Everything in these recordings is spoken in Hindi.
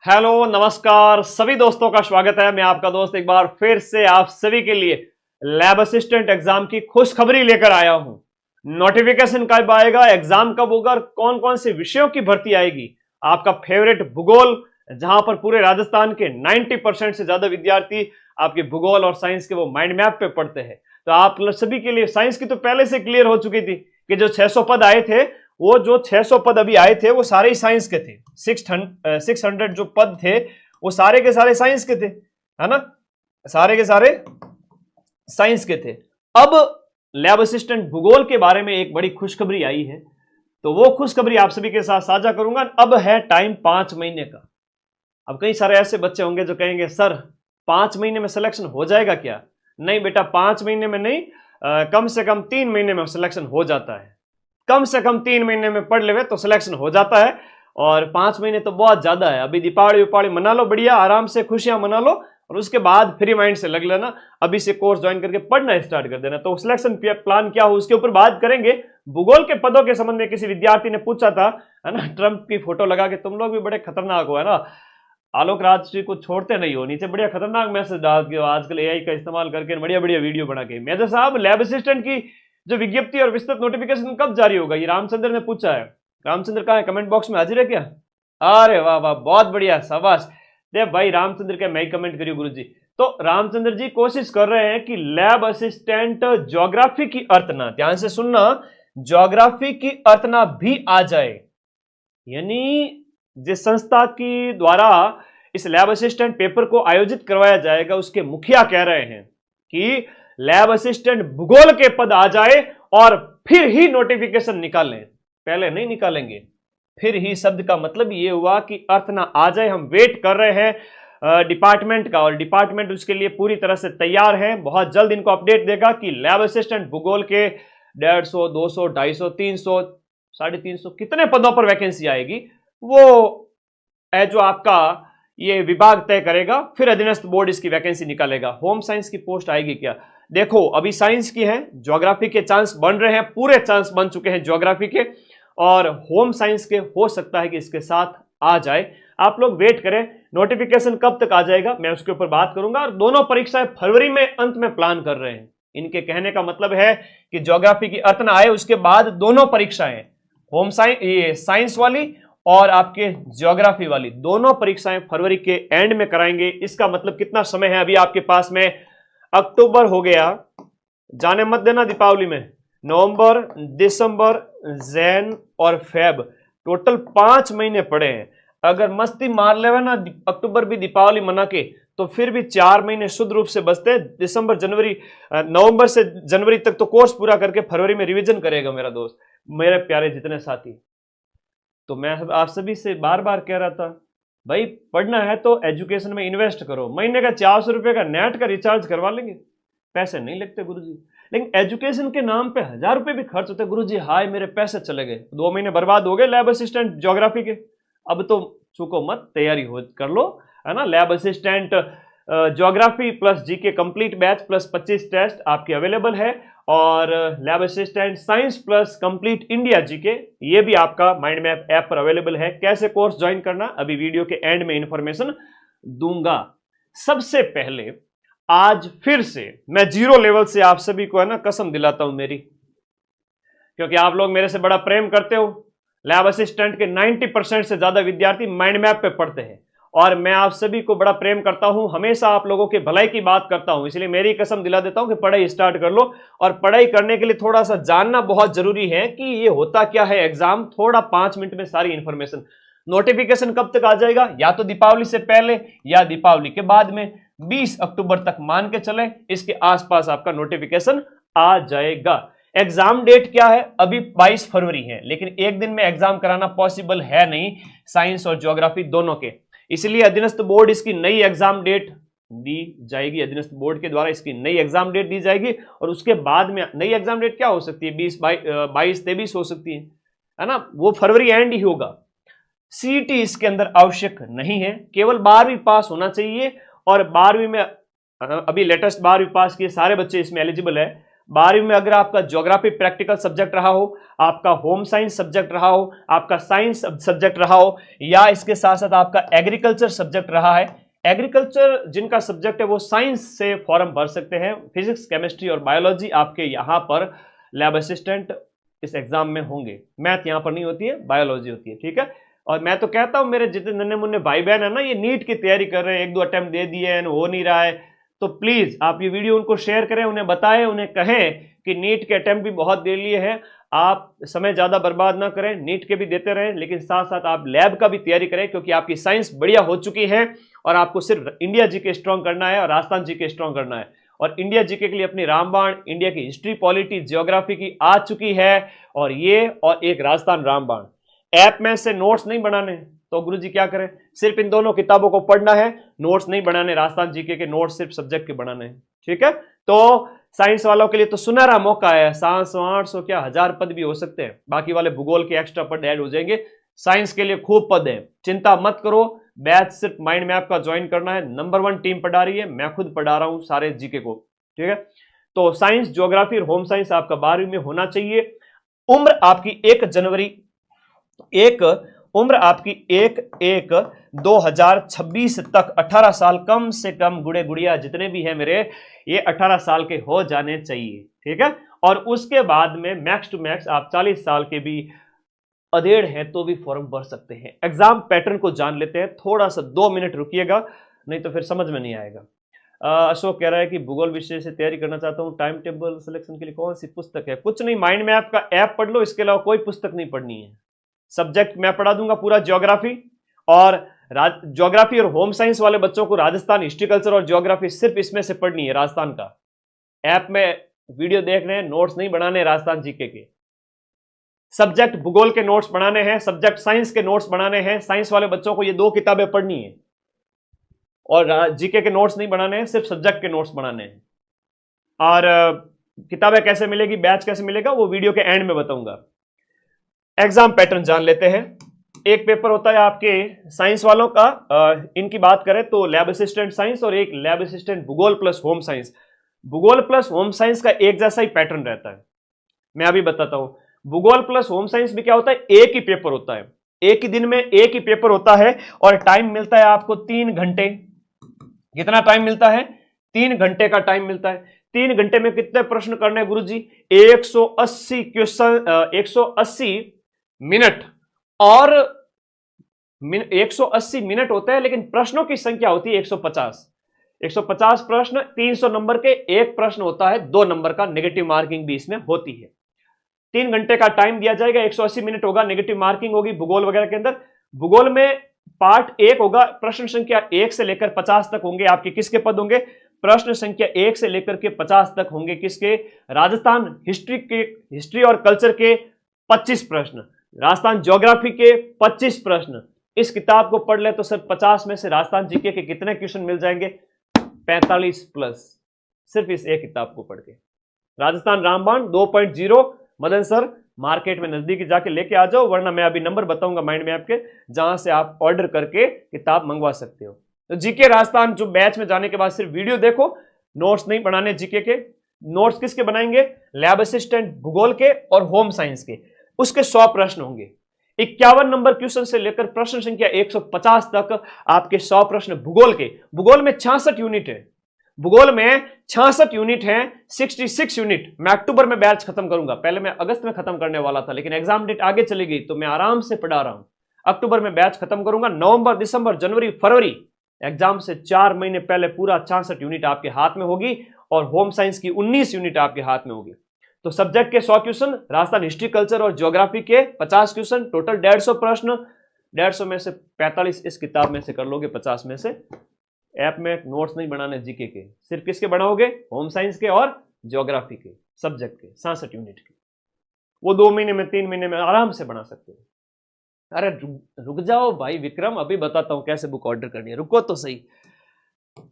हेलो नमस्कार सभी दोस्तों का स्वागत है। मैं आपका दोस्त एक बार फिर से आप सभी के लिए लैब असिस्टेंट एग्जाम की खुशखबरी लेकर आया हूं। नोटिफिकेशन कब आएगा, एग्जाम कब होगा और कौन कौन से विषयों की भर्ती आएगी। आपका फेवरेट भूगोल, जहां पर पूरे राजस्थान के 90% से ज्यादा विद्यार्थी आपके भूगोल और साइंस के वो माइंड मैप पे पढ़ते हैं। तो आप सभी के लिए साइंस की तो पहले से क्लियर हो चुकी थी कि जो 600 पद आए थे, वो जो 600 पद अभी आए थे वो सारे ही साइंस के थे। 600 जो पद थे वो सारे के सारे साइंस के थे, है ना, सारे के सारे साइंस के थे। अब लैब असिस्टेंट भूगोल के बारे में एक बड़ी खुशखबरी आई है, तो वो खुशखबरी आप सभी के साथ साझा करूंगा। अब है टाइम 5 महीने का। अब कई सारे ऐसे बच्चे होंगे जो कहेंगे सर 5 महीने में सिलेक्शन हो जाएगा क्या? नहीं बेटा, 5 महीने में नहीं, कम से कम 3 महीने में सिलेक्शन हो जाता है। कम से कम 3 महीने में पढ़ लेवे तो सिलेक्शन हो जाता है, और 5 महीने तो बहुत ज्यादा है। अभी दीपावली उपावली मना लो, बढ़िया आराम से खुशियां मना लो, और उसके बाद फ्री माइंड से लग लेना, अभी से कोर्स ज्वाइन करके पढ़ना स्टार्ट कर देना। तो सिलेक्शन प्लान क्या हो उसके ऊपर बात करेंगे। भूगोल के पदों के संबंध में किसी विद्यार्थी ने पूछा था, है ना, ट्रंप की फोटो लगा के तुम लोग भी बड़े खतरनाक हो, है ना, आलोक राज जी को छोड़ते नहीं हो, नीचे बढ़िया खतरनाक मैसेज डाल के आजकल एआई का इस्तेमाल करके बढ़िया बढ़िया वीडियो बना के। मेजर साहब, लैब असिस्टेंट की जो विज्ञप्ति और विस्तृत नोटिफिकेशन कब जारी होगा, ये रामचंद्र ने पूछा है। रामचंद्र कहाँ है? कमेंट बॉक्स में हाजिर है क्या? अरे वाह वाह, बहुत बढ़िया, शाबाश। दे भाई रामचंद्र के मैं ही कमेंट करियो गुरु जी। तो रामचंद्र जी कोशिश कर रहे हैं कि लैब असिस्टेंट ज्योग्राफी की अर्तना, ध्यान से सुनना, ज्योग्राफी की अर्तना भी आ जाए। यानी जिस संस्था की द्वारा इस लैब असिस्टेंट पेपर को आयोजित करवाया जाएगा, उसके मुखिया कह रहे हैं कि लैब असिस्टेंट भूगोल के पद आ जाए और फिर ही नोटिफिकेशन निकालें, पहले नहीं निकालेंगे। फिर ही शब्द का मतलब ये हुआ कि अर्थ ना आ जाए। हम वेट कर रहे हैं डिपार्टमेंट का, और डिपार्टमेंट उसके लिए पूरी तरह से तैयार है। बहुत जल्द इनको अपडेट देगा कि लैब असिस्टेंट भूगोल के 150, 200, 250, 300, 350 कितने पदों पर वैकेंसी आएगी, वो है जो आपका ये विभाग तय करेगा। फिर अधीनस्थ बोर्ड इसकी वैकेंसी निकालेगा। होम साइंस की पोस्ट आएगी क्या? देखो अभी साइंस की है, ज्योग्राफी के चांस बन रहे हैं, पूरे चांस बन चुके हैं ज्योग्राफी के, और होम साइंस के हो सकता है कि इसके साथ आ जाए। आप लोग वेट करें, नोटिफिकेशन कब तक आ जाएगा मैं उसके ऊपर बात करूंगा। और दोनों परीक्षाएं फरवरी में अंत में प्लान कर रहे हैं। इनके कहने का मतलब है कि ज्योग्राफी की अर्थ आए उसके बाद दोनों परीक्षाएं, होम साइंस, ये साइंस वाली और आपके ज्योग्राफी वाली, दोनों परीक्षाएं फरवरी के एंड में कराएंगे। इसका मतलब कितना समय है अभी आपके पास में? अक्टूबर हो गया, जाने मत देना दीपावली में, नवंबर, दिसंबर, जैन और फेब, टोटल 5 महीने पड़े हैं। अगर मस्ती मार लेवे ना अक्टूबर भी दीपावली मना के, तो फिर भी 4 महीने शुद्ध रूप से बचते हैं। दिसंबर, जनवरी, नवंबर से जनवरी तक तो कोर्स पूरा करके फरवरी में रिवीजन करेगा मेरा दोस्त, मेरे प्यारे जितने साथी। तो मैं आप सभी से बार बार कह रहा था, भाई पढ़ना है तो एजुकेशन में इन्वेस्ट करो। महीने का 400 रुपए का नेट का रिचार्ज करवा लेंगे, पैसे नहीं लगते गुरुजी। लेकिन एजुकेशन के नाम पे 1000 रुपए भी खर्च होते गुरुजी। हाय मेरे पैसे चले गए, 2 महीने बर्बाद हो गए लैब असिस्टेंट ज्योग्राफी के। अब तो चूको मत, तैयारी हो कर लो, है ना। Lab assistant geography plus GK complete batch plus 25 test आपके अवेलेबल है, और lab assistant science plus complete India GK, ये भी आपका माइंड मैप ऐप पर अवेलेबल है। कैसे कोर्स ज्वाइन करना अभी वीडियो के एंड में इंफॉर्मेशन दूंगा। सबसे पहले आज फिर से मैं जीरो लेवल से आप सभी को, है ना, कसम दिलाता हूं मेरी, क्योंकि आप लोग मेरे से बड़ा प्रेम करते हो। लैब असिस्टेंट के 90% से ज्यादा विद्यार्थी माइंड मैप पे पढ़ते हैं, और मैं आप सभी को बड़ा प्रेम करता हूं, हमेशा आप लोगों के भलाई की बात करता हूं। इसलिए मेरी कसम दिला देता हूं कि पढ़ाई स्टार्ट कर लो। और पढ़ाई करने के लिए थोड़ा सा जानना बहुत जरूरी है कि ये होता क्या है एग्जाम, थोड़ा 5 मिनट में सारी इंफॉर्मेशन। नोटिफिकेशन कब तक आ जाएगा? या तो दीपावली से पहले या दीपावली के बाद में, 20 अक्टूबर तक मान के चले, इसके आसपास आपका नोटिफिकेशन आ जाएगा। एग्जाम डेट क्या है? अभी 22 फरवरी है, लेकिन एक दिन में एग्जाम कराना पॉसिबल है नहीं, साइंस और ज्योग्राफी दोनों के। इसलिए अधीनस्थ बोर्ड इसकी नई एग्जाम डेट दी जाएगी, अधीनस्थ बोर्ड के द्वारा इसकी नई एग्जाम डेट दी जाएगी। और उसके बाद में नई एग्जाम डेट क्या हो सकती है? 20, 22, 23 हो सकती है ना, वो फरवरी एंड ही होगा। सीईटी इसके अंदर आवश्यक नहीं है, केवल 12वीं पास होना चाहिए। और 12वीं में अभी लेटेस्ट 12वीं पास किए सारे बच्चे इसमें एलिजिबल है। 12वीं में अगर आपका ज्योग्राफी प्रैक्टिकल सब्जेक्ट रहा हो, आपका होम साइंस सब्जेक्ट रहा हो, आपका साइंस सब्जेक्ट रहा हो, या इसके साथ साथ आपका एग्रीकल्चर सब्जेक्ट रहा है, एग्रीकल्चर जिनका सब्जेक्ट है वो साइंस से फॉर्म भर सकते हैं। फिजिक्स, केमिस्ट्री और बायोलॉजी आपके यहां पर लैब असिस्टेंट इस एग्जाम में होंगे। मैथ यहां पर नहीं होती है, बायोलॉजी होती है, ठीक है। और मैं तो कहता हूं मेरे जितने नन्हे मुन्ने भाई बहन है ना, ये नीट की तैयारी कर रहे हैं, 1-2 अटेम्प्ट दे दिए हैं, हो नहीं रहा है, तो प्लीज आप ये वीडियो उनको शेयर करें, उन्हें बताएं, उन्हें कहें कि नीट के अटेम्प्ट भी बहुत दे लिए हैं, आप समय ज्यादा बर्बाद ना करें, नीट के भी देते रहें, लेकिन साथ साथ आप लैब का भी तैयारी करें, क्योंकि आपकी साइंस बढ़िया हो चुकी है और आपको सिर्फ इंडिया जीके स्ट्रॉन्ग करना है और राजस्थान जीके स्ट्रॉन्ग करना है। और इंडिया जीके के लिए अपनी रामबाण, इंडिया की हिस्ट्री, पॉलिटी, ज्योग्राफी की आ चुकी है, और ये और एक राजस्थान रामबाण ऐप में से नोट्स नहीं बनाने, तो गुरुजी क्या करें, सिर्फ इन दोनों किताबों को पढ़ना है, नोट्स नहीं बनाने, राजस्थान जीके के नोट्स सिर्फ सब्जेक्ट के बनाने हैं, ठीक है। तो साइंस वालों के लिए तो सुनहरा मौका है, 700 800 क्या 1000 पद भी हो सकते हैं, बाकी वाले भूगोल के एक्स्ट्रा पद ऐड हो जाएंगे, साइंस के लिए खूब पद है, चिंता मत करो। बैच सिर्फ माइंड मैप का ज्वाइन करना है, नंबर 1 टीम पढ़ा रही है, मैं खुद पढ़ा रहा हूं सारे जीके को, ठीक है। तो साइंस, ज्योग्राफी और होम साइंस आपका 12वीं में होना चाहिए। उम्र आपकी 1 जनवरी, उम्र आपकी 1/1/2026 तक 18 साल कम से कम, गुड़े गुड़िया जितने भी हैं मेरे, ये 18 साल के हो जाने चाहिए, ठीक है। और उसके बाद में मैक्स टू मैक्स आप 40 साल के भी अधेड़ हैं तो भी फॉर्म भर सकते हैं। एग्जाम पैटर्न को जान लेते हैं, थोड़ा सा 2 मिनट रुकिएगा, नहीं तो फिर समझ में नहीं आएगा। अशोक कह रहा है कि भूगोल विषय से तैयारी करना चाहता हूं, टाइम टेबल सिलेक्शन के लिए कौन सी पुस्तक है? कुछ नहीं, माइंड मैप का ऐप पढ़ लो, इसके अलावा कोई पुस्तक नहीं पढ़नी है। सब्जेक्ट मैं पढ़ा दूंगा पूरा ज्योग्राफी, और ज्योग्राफी और होम साइंस वाले बच्चों को राजस्थान हिस्ट्री, कल्चर और ज्योग्राफी सिर्फ इसमें से पढ़नी है, राजस्थान का। ऐप में वीडियो देखने हैं, नोट्स नहीं बनाने राजस्थान जीके के। सब्जेक्ट भूगोल के नोट्स बनाने हैं, सब्जेक्ट साइंस के नोट्स बनाने हैं, साइंस वाले बच्चों को ये 2 किताबें पढ़नी है, और जीके के नोट्स नहीं बनाने हैं, सिर्फ सब्जेक्ट के नोट्स बनाने हैं। और किताबें कैसे मिलेगी, बैच कैसे मिलेगा, वो वीडियो के एंड में बताऊंगा। एग्जाम पैटर्न जान लेते हैं। एक पेपर होता है आपके साइंस वालों का, इनकी बात करें तो लैब असिस्टेंट साइंस, और एक लैब असिस्टेंट भूगोल प्लस होम साइंस। भूगोल प्लस होम साइंस का एक जैसा ही पैटर्न रहता है, मैं अभी बताता हूं। भूगोल प्लस होम साइंस में क्या होता है, एक ही पेपर होता है, एक ही दिन में एक ही पेपर होता है, और टाइम मिलता है आपको 3 घंटे। कितना टाइम मिलता है? 3 घंटे का टाइम मिलता है। 3 घंटे में कितने प्रश्न करने हैं गुरुजी? 180 क्वेश्चन, 180 मिनट, और 180 मिनट होता है, लेकिन प्रश्नों की संख्या होती है 150। 150 प्रश्न, 300 नंबर के, एक प्रश्न होता है 2 नंबर का, नेगेटिव मार्किंग भी इसमें होती है। 3 घंटे का टाइम दिया जाएगा, 180 मिनट होगा, नेगेटिव मार्किंग होगी भूगोल वगैरह के अंदर। भूगोल में पार्ट 1 होगा, प्रश्न संख्या 1 से लेकर 50 तक होंगे आपके, किसके पद होंगे? प्रश्न संख्या 1 से लेकर के 50 तक होंगे, किसके? राजस्थान हिस्ट्री के, हिस्ट्री और कल्चर के 25 प्रश्न, राजस्थान ज्योग्राफी के 25 प्रश्न। इस किताब को पढ़ ले तो सर 50 में से राजस्थान जीके के कितने क्वेश्चन मिल जाएंगे? 45 प्लस, सिर्फ इस एक किताब को पढ़ के। राजस्थान रामबाण 2.0, मदन सर मार्केट में नजदीक जाके लेके आ जाओ, वरना मैं अभी नंबर बताऊंगा माइंड मैप के, जहां से आप ऑर्डर करके किताब मंगवा सकते हो। तो जीके राजस्थान जो बैच में जाने के बाद सिर्फ वीडियो देखो, नोट्स नहीं बनाने जीके के। नोट्स किसके बनाएंगे? लैब असिस्टेंट भूगोल के और होम साइंस के। उसके 100 प्रश्न होंगे, 51 नंबर क्वेश्चन से लेकर प्रश्न संख्या 150 तक आपके 100 प्रश्न भूगोल के। भूगोल में 66 यूनिट है, भूगोल में 66 यूनिट है, 66 यूनिट। मैं अक्टूबर में बैच खत्म करूंगा, पहले मैं अगस्त में खत्म करने वाला था, लेकिन एग्जाम डेट आगे चली गई, तो मैं आराम से पढ़ा रहा हूं। अक्टूबर में बैच खत्म करूंगा, नवंबर, दिसंबर, जनवरी, फरवरी, एग्जाम से 4 महीने पहले पूरा 66 यूनिट आपके हाथ में होगी, और होम साइंस की 19 यूनिट आपके हाथ में होगी। तो सब्जेक्ट के 100 क्वेश्चन, राजस्थान हिस्ट्री, कल्चर और ज्योग्राफी के 50 क्वेश्चन, टोटल 150 प्रश्न। 150 में से 45 इस किताब में से कर लोगे, 50 में से। ऐप में नोट्स नहीं बनाने जीके के, सिर्फ किसके बनाओगे? होम साइंस के और ज्योग्राफी के, सब्जेक्ट के 66 यूनिट के। वो 2 महीने में, 3 महीने में आराम से बना सकते हो। अरे रुक जाओ भाई विक्रम, अभी बताता हूं कैसे बुक ऑर्डर करनी है, रुको तो सही।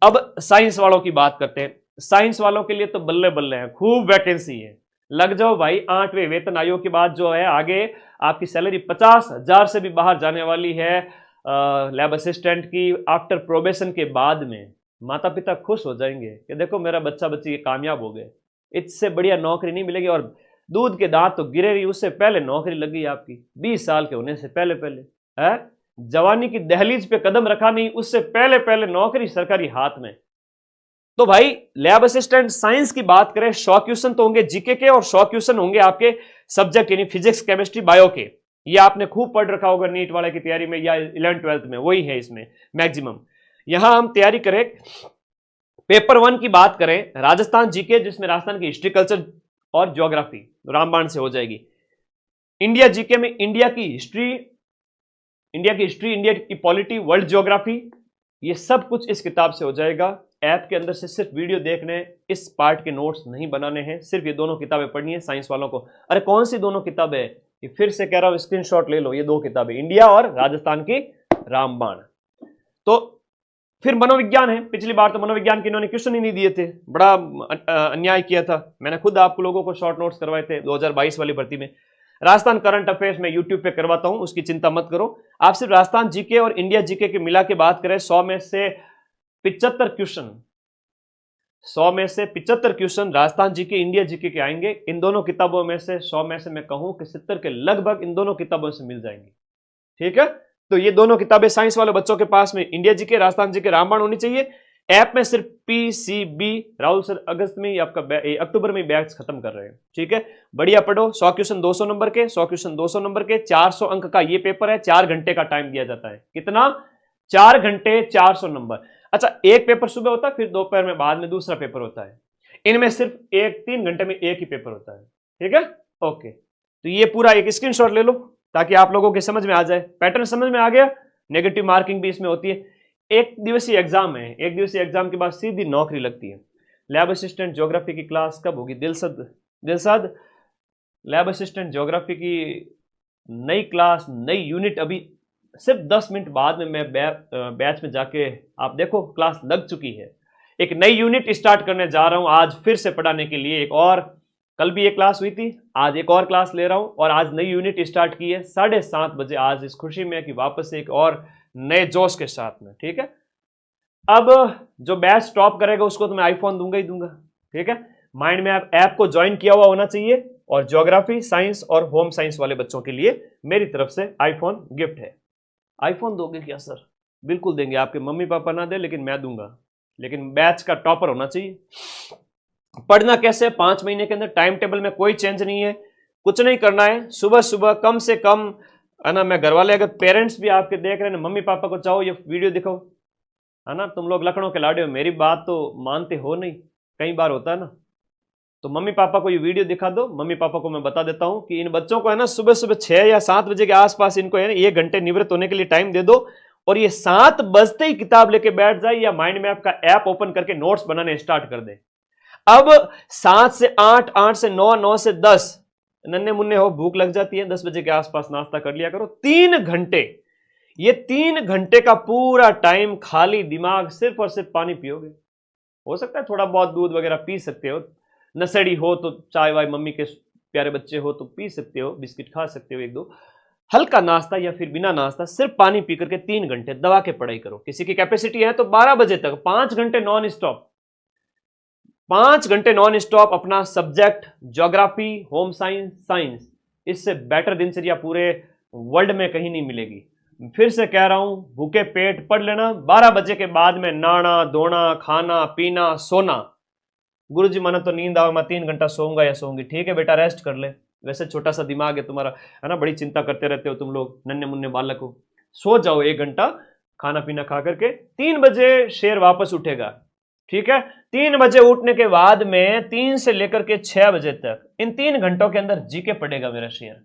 अब साइंस वालों की बात करते हैं। साइंस वालों के लिए तो बल्ले बल्ले हैं, खूब वैकेंसी है, लग जाओ भाई। 8वें वेतन आयोग के बाद जो है आगे आपकी सैलरी 50,000 से भी बाहर जाने वाली है लैब असिस्टेंट की। आफ्टर प्रोबेशन के बाद में माता पिता खुश हो जाएंगे कि देखो मेरा बच्चा बच्ची कामयाब हो गए। इससे बढ़िया नौकरी नहीं मिलेगी। और दूध के दांत तो गिरे रही, उससे पहले नौकरी लग गई आपकी, 20 साल के होने से पहले पहले है। जवानी की दहलीज पे कदम रखा नहीं, उससे पहले पहले नौकरी सरकारी हाथ में। तो भाई लैब असिस्टेंट साइंस की बात करें, 100 क्वेश्चन तो होंगे जीके के और 100 क्वेश्चन होंगे आपके सब्जेक्ट यानी फिजिक्स, केमिस्ट्री, बायो के। ये आपने खूब पढ़ रखा होगा नीट वाले की तैयारी में या 11th-12th में, वही है इसमें मैक्सिमम। यहां हम तैयारी करें, पेपर 1 की बात करें, राजस्थान जीके, जिसमें राजस्थान की हिस्ट्री, कल्चर और ज्योग्राफी रामबाण से हो जाएगी। इंडिया जीके में इंडिया की हिस्ट्री, इंडिया की पॉलिटी, वर्ल्ड ज्योग्राफी, ये सब कुछ इस किताब से हो जाएगा। ऐप के अंदर से सिर्फ वीडियो देखने, इस पार्ट के नोट्स नहीं बनाने हैं, सिर्फ ये दोनों किताबें पढ़नी है साइंस वालों को। अरे कौन सी दोनों किताबें? ये फिर से कह रहा हूं, स्क्रीनशॉट ले लो, ये 2 किताबें, इंडिया और राजस्थान की रामबाण। तो फिर मनोविज्ञान है, पिछली बार तो मनोविज्ञान के इन्होंने क्वेश्चन ही नहीं दिए थे, बड़ा अन्याय किया था। मैंने खुद आप लोगों को शॉर्ट नोट्स करवाए थे 2022 वाली भर्ती में। राजस्थान करंट अफेयर्स में यूट्यूब पे करवाता हूं, उसकी चिंता मत करो। आप सिर्फ राजस्थान जीके और इंडिया जीके की मिला के बात करें, 100 में से 75 क्वेश्चन, 100 में से 75 question Rajasthan GK, India GK के आएंगे। इन दोनों किताबों में से 100 में से मैं कहूं कि 70 के लगभग इन दोनों किताबों से मिल जाएंगी। ठीक है, तो ये दोनों किताबें साइंस वाले बच्चों के पास में इंडिया जीके, राजस्थान जीके, रामबाण होनी चाहिए। ऐप में सिर्फ पीसीबी, राहुल सर अगस्त में आपका अक्टूबर में बैच खत्म कर रहे हैं। ठीक है, बढ़िया पढ़ो। 100 क्वेश्चन 200 नंबर के, 100 क्वेश्चन 200 नंबर के, 400 अंक का ये पेपर है। 4 घंटे का टाइम दिया जाता है। कितना? 4 घंटे, 400 नंबर। अच्छा, एक पेपर सुबह होता है, फिर दोपहर में बाद में दूसरा पेपर होता है। इनमें सिर्फ 3 घंटे में एक ही पेपर होता है। ठीक है, ओके। तो ये पूरा एक स्क्रीनशॉट ले लो ताकि आप लोगों के समझ में आ जाए, पैटर्न समझ में आ गया। नेगेटिव मार्किंग भी इसमें होती है। 1 दिवसीय एग्जाम है, 1 दिवसीय एग्जाम के बाद सीधी नौकरी लगती है। लैब असिस्टेंट ज्योग्राफी की क्लास कब होगी? दिलसद लैब असिस्टेंट ज्योग्राफी की नई क्लास, नई यूनिट अभी सिर्फ 10 मिनट बाद में मैं बैच में जाके, आप देखो क्लास लग चुकी है। एक नई यूनिट स्टार्ट करने जा रहा हूं आज फिर से पढ़ाने के लिए। एक और, कल भी एक क्लास हुई थी, आज एक और क्लास ले रहा हूं और आज नई यूनिट स्टार्ट की है 7:30 बजे आज, इस खुशी में कि वापस एक और नए जोश के साथ में। ठीक है, अब जो बैच टॉप करेगा उसको तो मैं आईफोन दूंगा ही दूंगा। ठीक है, माइंड में आप ऐप को ज्वाइन किया हुआ होना चाहिए। और ज्योग्राफी, साइंस और होम साइंस वाले बच्चों के लिए मेरी तरफ से आईफोन गिफ्ट है। आईफोन दोगे क्या सर? बिल्कुल देंगे, आपके मम्मी पापा ना दे लेकिन मैं दूंगा। लेकिन बैच का टॉपर होना चाहिए। पढ़ना कैसे? 5 महीने के अंदर टाइम टेबल में कोई चेंज नहीं है, कुछ नहीं करना है। सुबह सुबह कम से कम, है ना, मैं घर वाले, अगर पेरेंट्स भी आपके देख रहे हैं, मम्मी पापा को चाहो ये वीडियो दिखाओ, है ना। तुम लोग लखनऊ के लाडे हो, मेरी बात तो मानते हो नहीं, कई बार होता है ना। तो मम्मी पापा को ये वीडियो दिखा दो। मम्मी पापा को मैं बता देता हूं कि इन बच्चों को, है ना, सुबह सुबह 6 या 7 बजे के आसपास इनको, है ना, 1 घंटे निवृत्त होने के लिए टाइम दे दो और ये 7 बजते ही किताब लेके बैठ जाए या माइंड मैप का ऐप ओपन करके नोट्स बनाने स्टार्ट कर दे। अब 7 से 8, 8 से 9, 9 से 10, नन्हे मुन्ने हो, भूख लग जाती है, 10 बजे के आसपास नाश्ता कर लिया करो। 3 घंटे, ये 3 घंटे का पूरा टाइम खाली दिमाग, सिर्फ और सिर्फ पानी पियोगे। हो सकता है थोड़ा बहुत दूध वगैरह पी सकते हो, नशेड़ी हो तो चाय वाय, मम्मी के प्यारे बच्चे हो तो पी सकते हो, बिस्किट खा सकते हो 1-2, हल्का नाश्ता या फिर बिना नाश्ता सिर्फ पानी पी करके 3 घंटे दबा के पढ़ाई करो। किसी की कैपेसिटी है तो 12 बजे तक 5 घंटे नॉन स्टॉप, 5 घंटे नॉन स्टॉप अपना subject geography, home science, science. इससे बेटर दिनचर्या पूरे वर्ल्ड में कहीं नहीं मिलेगी। फिर से कह रहा हूं, भूखे पेट पढ़ लेना। 12 बजे के बाद में नाना धोना, खाना पीना, सोना। गुरुजी माना तो नींद आवे, मैं 3 घंटा सोऊंगा या सोऊंगी। ठीक है बेटा, रेस्ट कर ले, वैसे छोटा सा दिमाग है तुम्हारा, है ना, बड़ी चिंता करते रहते हो तुम लोग, नन्हे मुन्ने बालक हो। सो जाओ 1 घंटा खाना पीना खा करके। 3 बजे शेर वापस उठेगा। ठीक है, 3 बजे उठने के बाद में 3 से लेकर के 6 बजे तक, इन 3 घंटों के अंदर जीके पढ़ेगा मेरा शेर।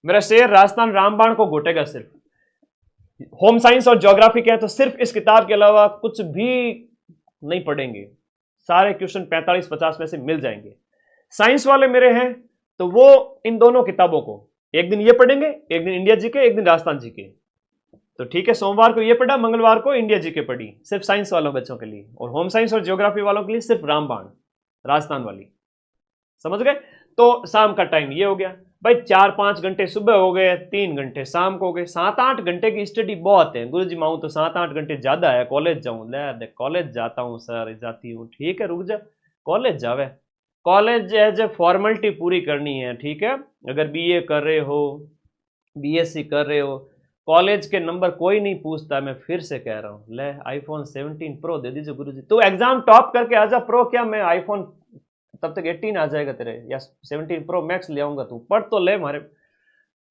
मेरा शेर राजस्थान रामबाण को घोटेगा सिर्फ। होम साइंस और ज्योग्राफी क्या है तो सिर्फ इस किताब के अलावा कुछ भी नहीं पढ़ेंगे। सारे क्वेश्चन 45-50 में से मिल जाएंगे। साइंस वाले मेरे हैं तो वो इन दोनों किताबों को एक दिन ये पढ़ेंगे, एक दिन इंडिया जीके, एक दिन राजस्थान जीके। तो ठीक है, सोमवार को ये पढ़ा, मंगलवार को इंडिया जीके पढ़ी, सिर्फ साइंस वालों बच्चों के लिए। और होम साइंस और ज्योग्राफी वालों के लिए सिर्फ रामबाण, राजस्थान वाली। समझ गए? तो शाम का टाइम ये हो गया भाई। 4-5 घंटे सुबह हो गए, 3 घंटे शाम को हो गए। 7-8 घंटे की स्टडी बहुत है। गुरुजी माऊं तो 7-8 घंटे ज्यादा है, कॉलेज जाऊं, ले कॉलेज जाता हूं सर, जाती हूं। ठीक है, रुक जा, कॉलेज जावे, कॉलेज एज ए फॉर्मेलिटी पूरी करनी है, ठीक है। अगर बीए कर रहे हो, बीएससी कर रहे हो, कॉलेज के नंबर कोई नहीं पूछता। मैं फिर से कह रहा हूँ, ले आईफोन 17 प्रो दे दीजिए गुरुजी। तू एग्जाम टॉप करके आजा प्रो, क्या मैं आईफोन तब तक 18 आ जाएगा तेरे, या 17 प्रो मैक्स ले आऊंगा। तू पढ़ तो ले, मारे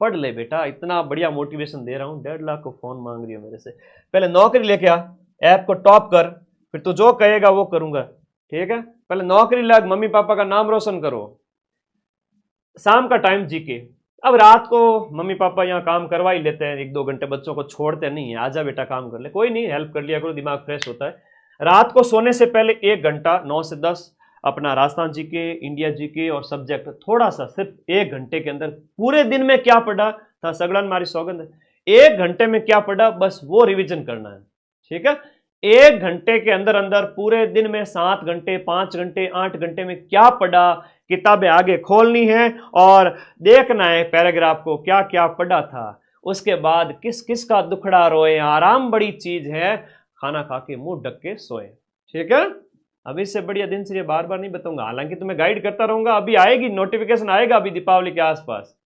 पढ़ ले बेटा, इतना बढ़िया मोटिवेशन दे रहा हूँ। 1.5 लाख को फोन मांग रही है मेरे से। पहले नौकरी लेके आ, ऐप को टॉप कर, फिर तू जो कहेगा वो करूंगा, ठीक है। पहले नौकरी लग, मम्मी पापा का नाम रोशन करो। शाम का टाइम जीके, अब रात को मम्मी पापा यहाँ काम करवा ही लेते हैं, 1-2 घंटे बच्चों को छोड़ते नहीं है, आजा बेटा काम कर ले, कोई नहीं, हेल्प कर लिया करो, दिमाग फ्रेश होता है। रात को सोने से पहले 1 घंटा 9 से 10 अपना राजस्थान जीके, इंडिया जीके और सब्जेक्ट थोड़ा सा, सिर्फ 1 घंटे के अंदर पूरे दिन में क्या पढ़ा था, सगड़न मारी सौगंध है, 1 घंटे में क्या पढ़ा बस वो रिवीजन करना है, ठीक है। 1 घंटे के अंदर अंदर पूरे दिन में 7 घंटे, 5 घंटे, 8 घंटे में क्या पढ़ा, किताबें आगे खोलनी है और देखना है पैराग्राफ को क्या क्या पढ़ा था। उसके बाद किस किस का दुखड़ा रोए, आराम बड़ी चीज है, खाना खा के मुंह ढक के सोए, ठीक है। अभी इससे बढ़िया दिनचर्या बार बार नहीं बताऊंगा, हालांकि तुम्हें गाइड करता रहूंगा। अभी आएगी नोटिफिकेशन, आएगा अभी दीपावली के आसपास।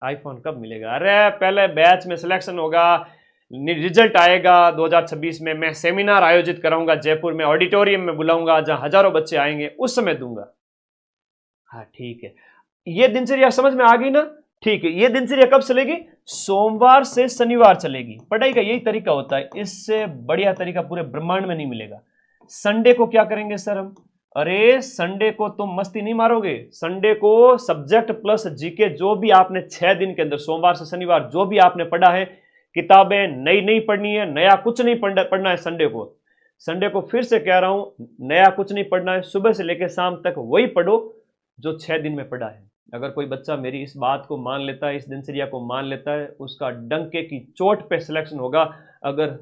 आईफोन कब मिलेगा? अरे पहले बैच में सिलेक्शन होगा, रिजल्ट आएगा 2026 में, मैं सेमिनार आयोजित कराऊंगा जयपुर में, ऑडिटोरियम में बुलाऊंगा जहां हजारों बच्चे आएंगे, उस समय दूंगा। हाँ ठीक है, ये दिनचर्या समझ में आ गई ना? ठीक है, ये दिनचर्या कब चलेगी? सोमवार से शनिवार चलेगी। पढ़ाई का यही तरीका होता है, इससे बढ़िया तरीका पूरे ब्रह्मांड में नहीं मिलेगा। संडे को क्या करेंगे सर हम? अरे संडे को तुम मस्ती नहीं मारोगे, संडे को सब्जेक्ट प्लस जीके जो भी आपने 6 दिन के अंदर, सोमवार से शनिवार जो भी आपने पढ़ा है, किताबें नई नहीं पढ़नी है, नया कुछ नहीं पढ़ना है संडे को। संडे को फिर से कह रहा हूं, नया कुछ नहीं पढ़ना है, सुबह से लेकर शाम तक वही पढ़ो जो 6 दिन में पढ़ा है। अगर कोई बच्चा मेरी इस बात को मान लेता है, इस दिनचर्या को मान लेता है, उसका डंके की चोट पे सिलेक्शन होगा, अगर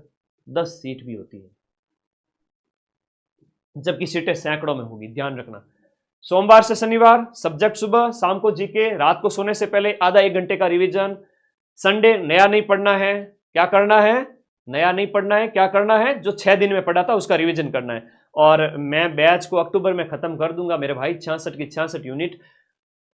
10 सीट भी होती है, जबकि सीटें सैकड़ों में होगी, ध्यान रखना। सोमवार से शनिवार सब्जेक्ट सुबह, शाम को जीके, रात को सोने से पहले आधा 1 घंटे का रिवीजन। संडे नया नहीं पढ़ना है, क्या करना है? नया नहीं पढ़ना है, क्या करना है? जो 6 दिन में पढ़ा था उसका रिवीजन करना है। और मैं बैच को अक्टूबर में खत्म कर दूंगा मेरे भाई, 66 की 66 यूनिट।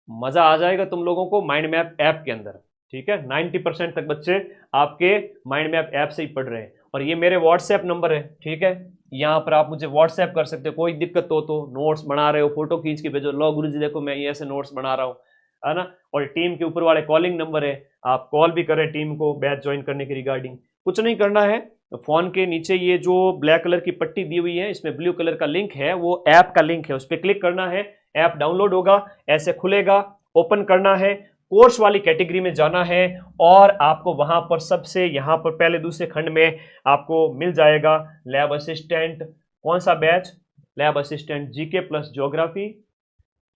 मजा आ जाएगा तुम लोगों को माइंड मैप ऐप के अंदर, ठीक है। 90% तक बच्चे आपके माइंड मैप ऐप से ही पढ़ रहे हैं। और ये मेरे व्हाट्सएप नंबर है, ठीक है, यहाँ पर आप मुझे व्हाट्सएप कर सकते हो। कोई दिक्कत हो तो, नोट्स बना रहे हो फोटो खींच के भेजो, लो गुरुजी देखो मैं ये ऐसे नोट्स बना रहा हूँ, है ना। और टीम के ऊपर वाले कॉलिंग नंबर है, आप कॉल भी करें टीम को बैच ज्वाइन करने के रिगार्डिंग। कुछ नहीं करना है, फोन के नीचे ये जो ब्लैक कलर की पट्टी दी हुई है, इसमें ब्लू कलर का लिंक है, वो ऐप का लिंक है, उस पर क्लिक करना है, ऐप डाउनलोड होगा, ऐसे खुलेगा, ओपन करना है, कोर्स वाली कैटेगरी में जाना है और आपको वहां पर सबसे यहां पर पहले दूसरे खंड में आपको मिल जाएगा लैब असिस्टेंट। कौन सा batch? Lab assistant GK plus geography,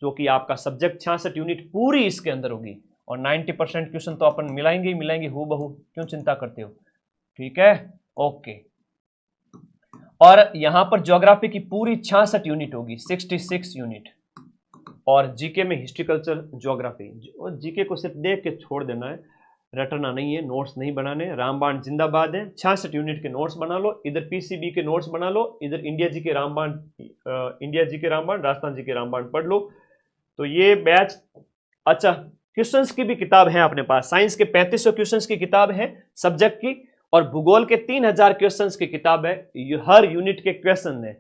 जो कि आपका सब्जेक्ट 66 यूनिट पूरी इसके अंदर होगी। और 90% क्वेश्चन तो अपन मिलाएंगे ही मिलाएंगे हूबहू, क्यों चिंता करते हो, ठीक है, ओके। और यहां पर ज्योग्राफी की पूरी 66 यूनिट होगी, 66 यूनिट। और जीके में हिस्ट्री कल्चर ज्योग्राफी, जीके को सिर्फ देख के छोड़ देना है, रटना नहीं है, नोट्स नहीं बनाने। रामबाण जिंदाबाद है, 66 यूनिट के नोट्स बना लो, इधर पीसीबी के नोट्स बना लो, इधर इंडिया जी के रामबाण, राजस्थान जी के रामबाण पढ़ लो। तो ये बैच, अच्छा क्वेश्चंस की भी किताब है अपने पास, साइंस के 3500 क्वेश्चंस की किताब है सब्जेक्ट की, और भूगोल के 3000 क्वेश्चंस की किताब है, हर यूनिट के क्वेश्चन है।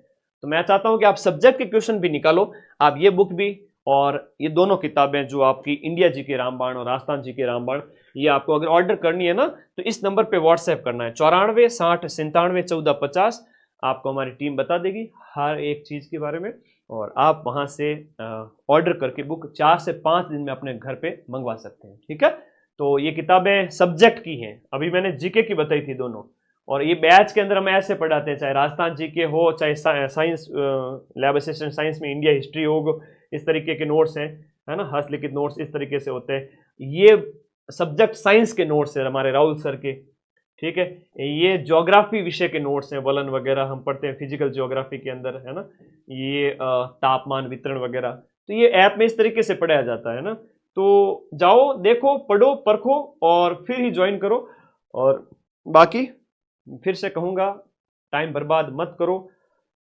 तो मैं चाहता हूं कि आप सब्जेक्ट के क्वेश्चन भी निकालो, आप ये बुक भी और ये दोनों किताबें जो आपकी इंडिया जी के रामबाण और राजस्थान जी के रामबाण, ये आपको अगर ऑर्डर करनी है ना तो इस नंबर पे व्हाट्सएप करना है, 94 60 97 14 50। आपको हमारी टीम बता देगी हर एक चीज़ के बारे में, और आप वहाँ से ऑर्डर करके बुक 4 से 5 दिन में अपने घर पे मंगवा सकते हैं, ठीक है। तो ये किताबें सब्जेक्ट की हैं, अभी मैंने जीके की बताई थी दोनों। और ये बैच के अंदर हम ऐसे पढ़ाते हैं, चाहे राजस्थान जीके हो, चाहे साइंस लैब असिस्टेंट साइंस में इंडिया हिस्ट्री हो, इस तरीके के नोट्स हैं, है ना, हस्तलिखित नोट्स इस तरीके से होते हैं। ये सब्जेक्ट साइंस के नोट्स हैं हमारे राहुल सर के, ठीक है। ये ज्योग्राफी विषय के नोट्स हैं, वलन वगैरह हम पढ़ते हैं फिजिकल ज्योग्राफी के अंदर, है ना। ये तापमान वितरण वगैरह, तो ये ऐप में इस तरीके से पढ़ाया जाता है ना। तो जाओ देखो, पढ़ो, परखो और फिर ही ज्वाइन करो। और बाकी फिर से कहूँगा, टाइम बर्बाद मत करो,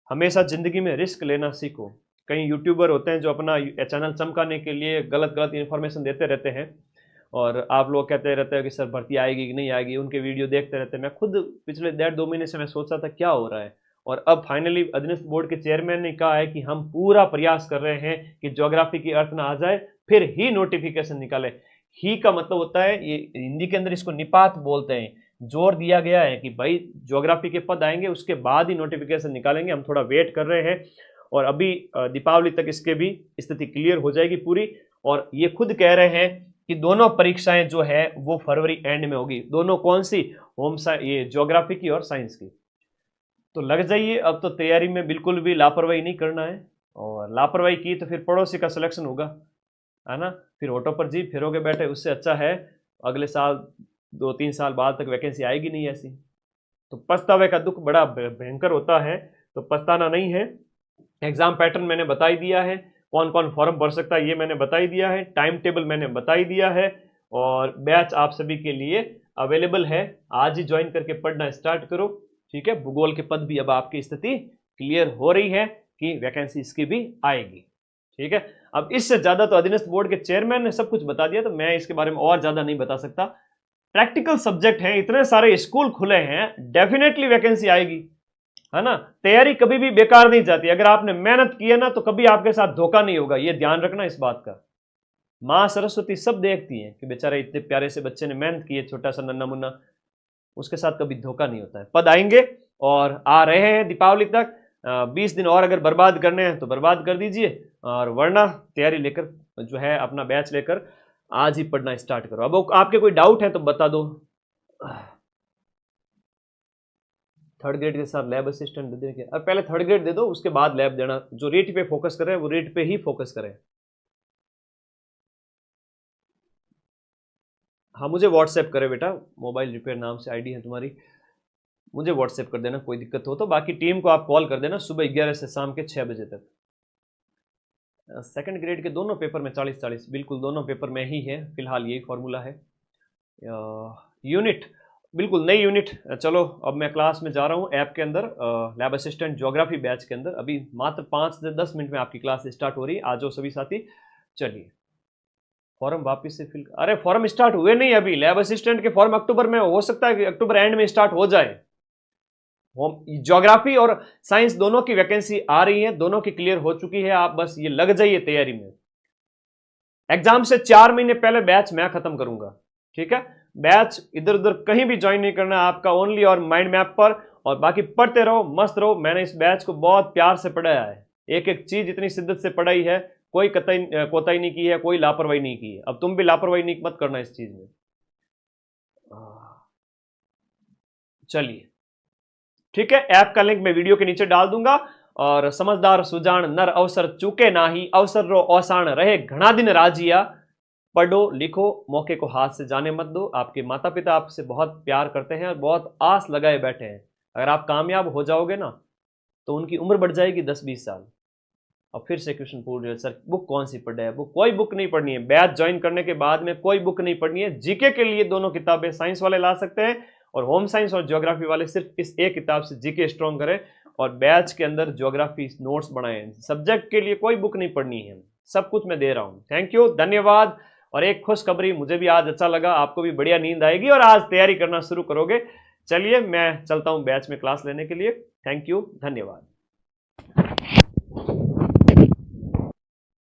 हमेशा जिंदगी में रिस्क लेना सीखो। कई यूट्यूबर होते हैं जो अपना चैनल चमकाने के लिए गलत गलत इन्फॉर्मेशन देते रहते हैं, और आप लोग कहते रहते हैं कि सर भर्ती आएगी कि नहीं आएगी, उनके वीडियो देखते रहते हैं। मैं खुद पिछले 1.5-2 महीने से मैं सोचा था क्या हो रहा है, और अब फाइनली अधीनस्थ बोर्ड के चेयरमैन ने कहा है कि हम पूरा प्रयास कर रहे हैं कि ज्योग्राफी की अर्थ ना आ जाए, फिर ही नोटिफिकेशन निकाले। ही का मतलब होता है, ये हिंदी के अंदर इसको निपात बोलते हैं। जोर दिया गया है कि भाई ज्योग्राफी के पद आएंगे, उसके बाद ही नोटिफिकेशन निकालेंगे, हम थोड़ा वेट कर रहे हैं, और अभी दीपावली तक इसके भी स्थिति क्लियर हो जाएगी पूरी। और ये खुद कह रहे हैं कि दोनों परीक्षाएं जो है वो फरवरी एंड में होगी। दोनों कौन सी? होम साइंस, ये ज्योग्राफी की और साइंस की। तो लग जाइए, अब तो तैयारी में बिल्कुल भी लापरवाही नहीं करना है, और लापरवाही की तो फिर पड़ोसी का सिलेक्शन होगा, है ना, फिर ऑटो पर जी फिरोगे बैठे। उससे अच्छा है अगले साल 2-3 साल बाद तक वैकेंसी आएगी नहीं ऐसी। तो पछतावे का दुख बड़ा भयंकर होता है, तो पछताना नहीं है। एग्जाम पैटर्न मैंने बता ही दिया है, कौन कौन फॉर्म भर सकता है ये मैंने बता ही दिया है, टाइम टेबल मैंने बता ही दिया है, और बैच आप सभी के लिए अवेलेबल है। आज ही ज्वाइन करके पढ़ना स्टार्ट करो, ठीक है। भूगोल के पद भी अब आपकी स्थिति क्लियर हो रही है कि वैकेंसी इसकी भी आएगी, ठीक है। अब इससे ज्यादा तो अधीनस्थ बोर्ड के चेयरमैन ने सब कुछ बता दिया, तो मैं इसके बारे में और ज्यादा नहीं बता सकता। प्रैक्टिकल सब्जेक्ट हैं, इतने सारे स्कूल खुले हैं, डेफिनेटली वैकेंसी आएगी, है ना। तैयारी कभी भी बेकार नहीं जाती, अगर आपने मेहनत की है ना तो कभी आपके साथ धोखा नहीं होगा, ये ध्यान रखना इस बात का। माँ सरस्वती सब देखती हैं कि बेचारे इतने प्यारे से बच्चे ने मेहनत की है, छोटा सा नन्ना मुन्ना, उसके साथ कभी धोखा नहीं होता है। पद आएंगे और आ रहे हैं दीपावली तक। 20 दिन और अगर बर्बाद करने हैं तो बर्बाद कर दीजिए, और वरना तैयारी लेकर जो है अपना बैच लेकर आज ही पढ़ना स्टार्ट करो। अब आपके कोई डाउट है तो बता दो। थर्ड ग्रेड के साथ लैब असिस्टेंट दे देंगे, अब पहले थर्ड ग्रेड दे दो, उसके बाद लैब देना। जो रेट पे फोकस करें वो रेट पे ही फोकस करें। हाँ, मुझे व्हाट्सएप करे बेटा, मोबाइल रिपेयर नाम से आईडी है तुम्हारी, मुझे व्हाट्सएप कर देना कोई दिक्कत हो तो। बाकी टीम को आप कॉल कर देना सुबह 11 से शाम के 6 बजे तक। सेकंड ग्रेड के दोनों पेपर में 40-40, बिल्कुल दोनों पेपर में ही है फिलहाल, यही फॉर्मूला है। यूनिट बिल्कुल नई यूनिट। चलो अब मैं क्लास में जा रहा हूँ ऐप के अंदर, लैब असिस्टेंट ज्योग्राफी बैच के अंदर। अभी मात्र 5 से 10 मिनट में आपकी क्लास स्टार्ट हो रही है। आ जाओ सभी साथी। चलिए फॉर्म वापस से फिल, अरे फॉर्म स्टार्ट हुए नहीं अभी, लैब असिस्टेंट के फॉर्म अक्टूबर में, हो सकता है कि अक्टूबर एंड में स्टार्ट हो जाए। ज्योग्राफी और साइंस दोनों की वैकेंसी आ रही है, दोनों की क्लियर हो चुकी है। आप बस ये लग जाइए तैयारी में। एग्जाम से 4 महीने पहले बैच मैं खत्म करूंगा, ठीक है। बैच इधर उधर कहीं भी ज्वाइन नहीं करना आपका, ओनली और माइंड मैप पर, और बाकी पढ़ते रहो, मस्त रहो। मैंने इस बैच को बहुत प्यार से पढ़ाया है, एक एक चीज इतनी शिद्दत से पढ़ाई है, कोई कोताही नहीं की है, कोई लापरवाही नहीं की है। अब तुम भी लापरवाही नहीं मत करना इस चीज में। चलिए ठीक है, ऐप का लिंक मैं वीडियो के नीचे डाल दूंगा। और समझदार सुजान नर अवसर चूके नाही, अवसर रो औसान रहे घना दिन राजिया। पढ़ो लिखो, मौके को हाथ से जाने मत दो। आपके माता पिता आपसे बहुत प्यार करते हैं और बहुत आस लगाए बैठे हैं। अगर आप कामयाब हो जाओगे ना तो उनकी उम्र बढ़ जाएगी 10-20 साल। अब फिर से क्वेश्चन पूछ रहे सर बुक कौन सी पढ़े है? बुक कोई बुक नहीं पढ़नी है। बैच ज्वाइन करने के बाद में कोई बुक नहीं पढ़नी है। जीके के लिए दोनों किताबें साइंस वाले ला सकते हैं, और होम साइंस और ज्योग्राफी वाले सिर्फ इस एक किताब से जीके स्ट्रॉन्ग करें, और बैच के अंदर ज्योग्राफी नोट्स बनाएं। सब्जेक्ट के लिए कोई बुक नहीं पढ़नी है, सब कुछ मैं दे रहा हूं। थैंक यू, धन्यवाद। और एक खुशखबरी, मुझे भी आज अच्छा लगा, आपको भी बढ़िया नींद आएगी और आज तैयारी करना शुरू करोगे। चलिए मैं चलता हूं बैच में क्लास लेने के लिए। थैंक यू, धन्यवाद।